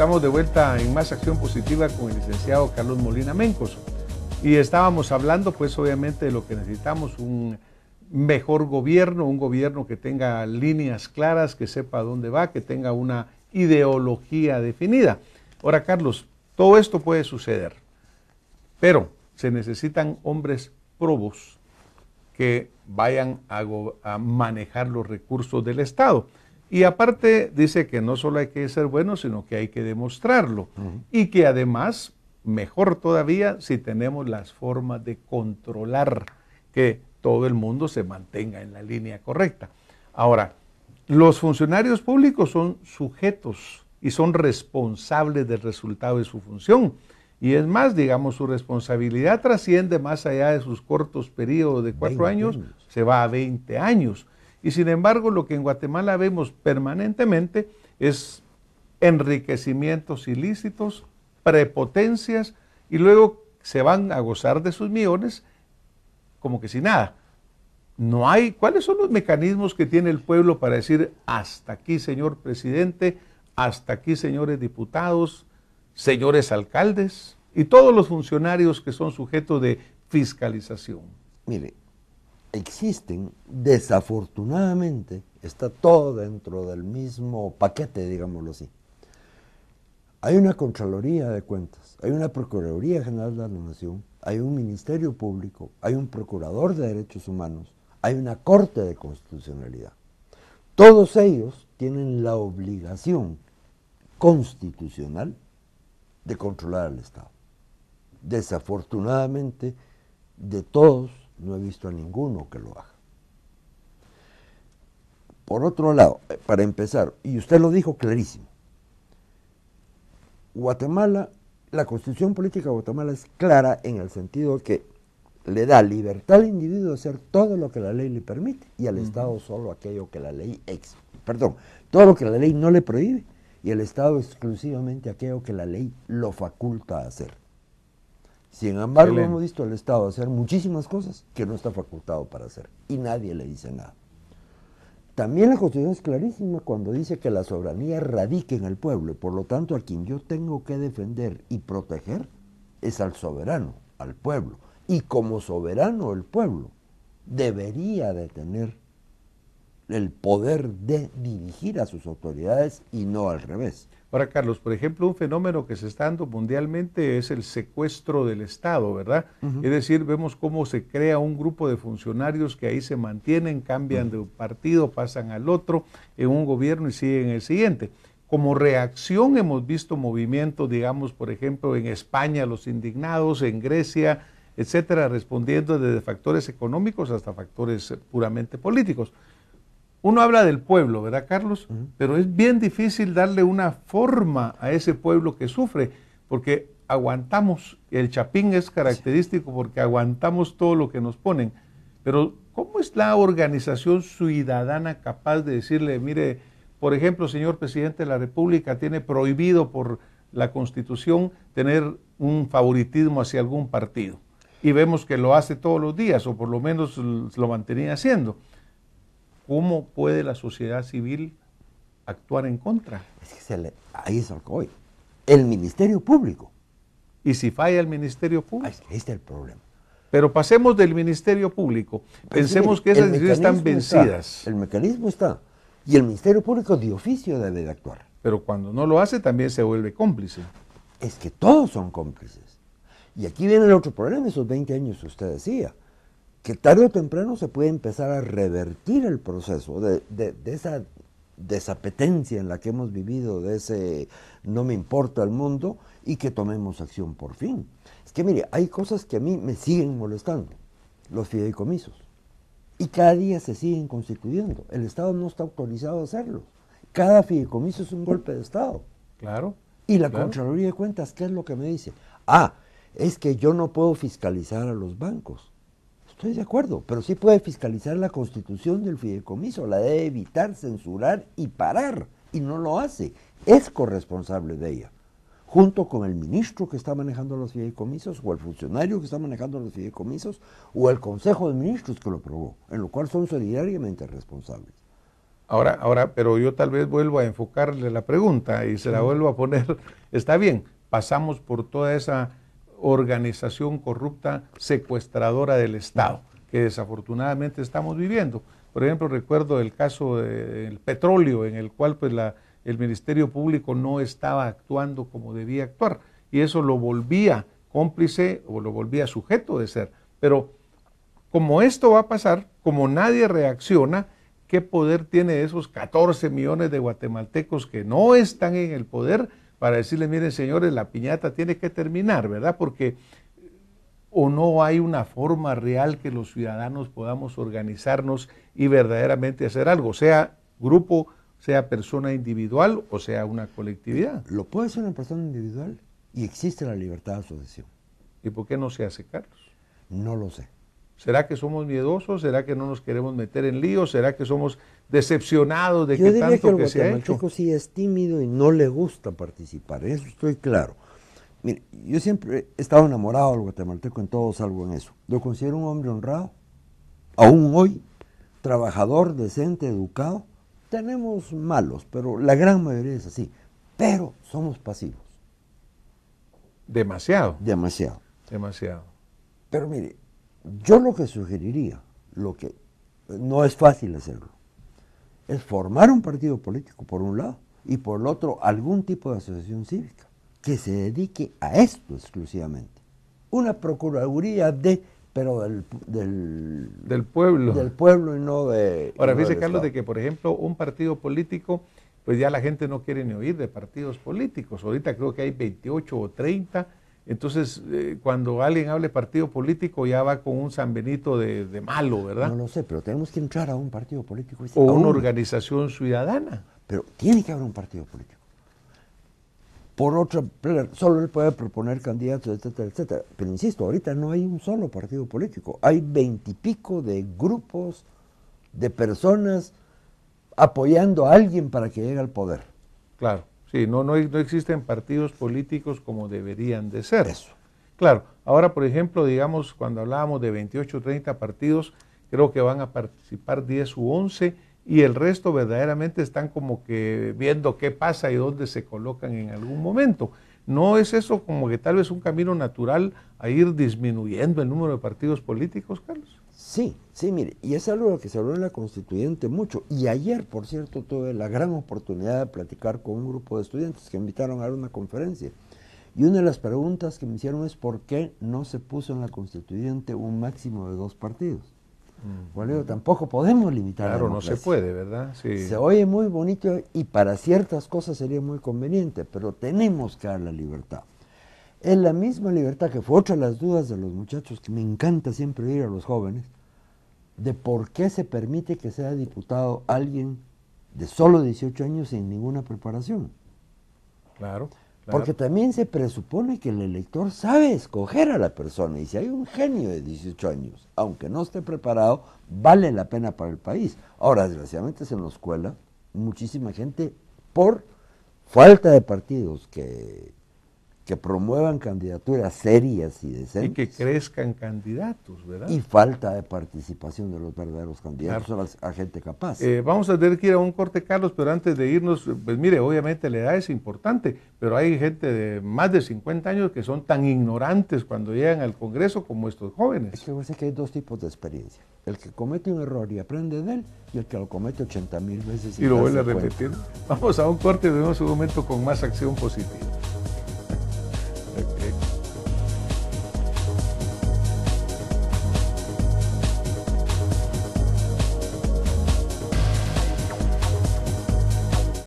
Estamos de vuelta en Más Acción Positiva con el licenciado Carlos Molina Mencos. Y estábamos hablando, pues, obviamente, de lo que necesitamos, un mejor gobierno, un gobierno que tenga líneas claras, que sepa a dónde va, que tenga una ideología definida. Ahora, Carlos, todo esto puede suceder, pero se necesitan hombres probos que vayan a manejar los recursos del Estado. Y aparte dice que no solo hay que ser bueno, sino que hay que demostrarlo. Y que además, mejor todavía, si tenemos las formas de controlar que todo el mundo se mantenga en la línea correcta. Ahora, los funcionarios públicos son sujetos y son responsables del resultado de su función. Y es más, digamos, su responsabilidad trasciende más allá de sus cortos periodos de 4 años, se va a 20 años. Y sin embargo, lo que en Guatemala vemos permanentemente es enriquecimientos ilícitos, prepotencias, y luego se van a gozar de sus millones como que sin nada. No hay, ¿cuáles son los mecanismos que tiene el pueblo para decir hasta aquí, señor presidente, hasta aquí, señores diputados, señores alcaldes y todos los funcionarios que son sujetos de fiscalización? Mire, existen, desafortunadamente, está todo dentro del mismo paquete, digámoslo así. Hay una Contraloría de Cuentas, hay una Procuraduría General de la Nación, hay un Ministerio Público, hay un Procurador de Derechos Humanos, hay una Corte de Constitucionalidad. Todos ellos tienen la obligación constitucional de controlar al Estado. Desafortunadamente, de todos, no he visto a ninguno que lo haga. Por otro lado, para empezar, y usted lo dijo clarísimo, Guatemala, la Constitución Política de Guatemala es clara en el sentido que le da libertad al individuo de hacer todo lo que la ley le permite y al Estado solo aquello que la ley, todo lo que la ley no le prohíbe y el Estado exclusivamente aquello que la ley lo faculta a hacer. Sin embargo, hemos visto al Estado hacer muchísimas cosas que no está facultado para hacer y nadie le dice nada. También la Constitución es clarísima cuando dice que la soberanía radica en el pueblo y por lo tanto a quien yo tengo que defender y proteger es al soberano, al pueblo. Y como soberano el pueblo debería de tener el poder de dirigir a sus autoridades y no al revés. Ahora, Carlos, por ejemplo, un fenómeno que se está dando mundialmente es el secuestro del Estado, ¿verdad? Es decir, vemos cómo se crea un grupo de funcionarios que ahí se mantienen, cambian de un partido, pasan al otro, en un gobierno y siguen el siguiente. Como reacción hemos visto movimientos, digamos, por ejemplo, en España, los indignados, en Grecia, etcétera, respondiendo desde factores económicos hasta factores puramente políticos. Uno habla del pueblo, ¿verdad, Carlos? Pero es bien difícil darle una forma a ese pueblo que sufre, porque aguantamos, el chapín es característico porque aguantamos todo lo que nos ponen, pero ¿cómo es la organización ciudadana capaz de decirle, mire, por ejemplo, señor presidente de la República, tiene prohibido por la Constitución tener un favoritismo hacia algún partido? Y vemos que lo hace todos los días, o por lo menos lo mantenía haciendo. ¿Cómo puede la sociedad civil actuar en contra? Es que ahí es lo que voy. El Ministerio Público. ¿Y si falla el Ministerio Público? Es que este es el problema. Pero pasemos del Ministerio Público. Pensemos que esas decisiones están vencidas. El mecanismo está. Y el Ministerio Público de oficio debe de actuar. Pero cuando no lo hace también se vuelve cómplice. Es que todos son cómplices. Y aquí viene el otro problema, esos 20 años que usted decía. Que tarde o temprano se puede empezar a revertir el proceso de esa desapetencia en la que hemos vivido, de ese no me importa el mundo, y que tomemos acción por fin. Es que mire, hay cosas que a mí me siguen molestando, los fideicomisos, y cada día se siguen constituyendo. El Estado no está autorizado a hacerlo. Cada fideicomiso es un golpe de Estado. Claro. Y la Contraloría de Cuentas, ¿qué es lo que me dice? Es que yo no puedo fiscalizar a los bancos. Estoy de acuerdo, pero sí puede fiscalizar la constitución del fideicomiso, la debe evitar, censurar y parar, y no lo hace. Es corresponsable de ella, junto con el ministro que está manejando los fideicomisos, o el funcionario que está manejando los fideicomisos, o el Consejo de Ministros que lo aprobó, en lo cual son solidariamente responsables. Ahora, pero yo tal vez vuelvo a enfocarle la pregunta y se la vuelvo a poner. Está bien, pasamos por toda esa organización corrupta secuestradora del Estado, que desafortunadamente estamos viviendo. Por ejemplo, recuerdo el caso del petróleo, en el cual pues el Ministerio Público no estaba actuando como debía actuar, y eso lo volvía cómplice o lo volvía sujeto de ser. Pero como esto va a pasar, como nadie reacciona, ¿qué poder tiene esos 14 millones de guatemaltecos que no están en el poder para decirles, miren señores, la piñata tiene que terminar, ¿verdad? Porque o no hay una forma real que los ciudadanos podamos organizarnos y verdaderamente hacer algo, sea grupo, sea persona individual o sea una colectividad. Lo puede ser una persona individual y existe la libertad de asociación. ¿Y por qué no se hace, Carlos? No lo sé. ¿Será que somos miedosos? ¿Será que no nos queremos meter en líos? ¿Será que somos decepcionados de que tanto que se ha hecho? Yo diría que el guatemalteco sí es tímido y no le gusta participar, en eso estoy claro. Mire, yo siempre he estado enamorado del guatemalteco en todo salvo en eso. Lo considero un hombre honrado, aún hoy, trabajador, decente, educado. Tenemos malos, pero la gran mayoría es así. Pero somos pasivos. Demasiado. Demasiado. Demasiado. Pero mire, yo lo que sugeriría, lo que no es fácil hacerlo, es formar un partido político por un lado y por el otro algún tipo de asociación cívica que se dedique a esto exclusivamente. Una procuraduría pero del pueblo. Del pueblo y no de... Ahora, no fíjese, del Carlos, Estado. de que, por ejemplo, un partido político, pues ya la gente no quiere ni oír de partidos políticos. Ahorita creo que hay 28 o 30. Entonces, cuando alguien hable partido político, ya va con un San Benito de malo, ¿verdad? No lo sé, pero tenemos que entrar a un partido político. O una organización ciudadana. Pero tiene que haber un partido político. Por otra, solo él puede proponer candidatos, etcétera, etcétera. Pero insisto, ahorita no hay un solo partido político. Hay 20 y pico de grupos, de personas apoyando a alguien para que llegue al poder. Claro, sí, no existen partidos políticos como deberían de ser. Eso. Claro, ahora por ejemplo, digamos, cuando hablábamos de 28 o 30 partidos, creo que van a participar 10 u 11 y el resto verdaderamente están como que viendo qué pasa y dónde se colocan en algún momento. ¿No es eso como que tal vez un camino natural a ir disminuyendo el número de partidos políticos, Carlos? Sí, sí, mire, y es algo que se habló en la Constituyente mucho. Y ayer, por cierto, tuve la gran oportunidad de platicar con un grupo de estudiantes que me invitaron a dar una conferencia. Y una de las preguntas que me hicieron es ¿por qué no se puso en la Constituyente un máximo de 2 partidos? Bueno, tampoco podemos limitar la democracia. No se puede, ¿verdad? Sí. Se oye muy bonito y para ciertas cosas sería muy conveniente, pero tenemos que dar la libertad. Es la misma libertad que fue otra de las dudas de los muchachos, que me encanta siempre oír a los jóvenes, de por qué se permite que sea diputado alguien de solo 18 años sin ninguna preparación. Claro. Porque también se presupone que el elector sabe escoger a la persona, y si hay un genio de 18 años, aunque no esté preparado, vale la pena para el país. Ahora, desgraciadamente se nos cuela muchísima gente por falta de partidos que promuevan candidaturas serias y decentes. Y que crezcan candidatos, ¿verdad? Y falta de participación de los verdaderos candidatos, claro, a gente capaz. Vamos a tener que ir a un corte, Carlos, pero antes de irnos, pues mire, obviamente la edad es importante, pero hay gente de más de 50 años que son tan ignorantes cuando llegan al Congreso como estos jóvenes. Es que parece que hay 2 tipos de experiencia. El que comete un error y aprende de él, y el que lo comete 80,000 veces y lo vuelve a repetir. Vamos a un corte y vemos un momento con más acción positiva. Okay.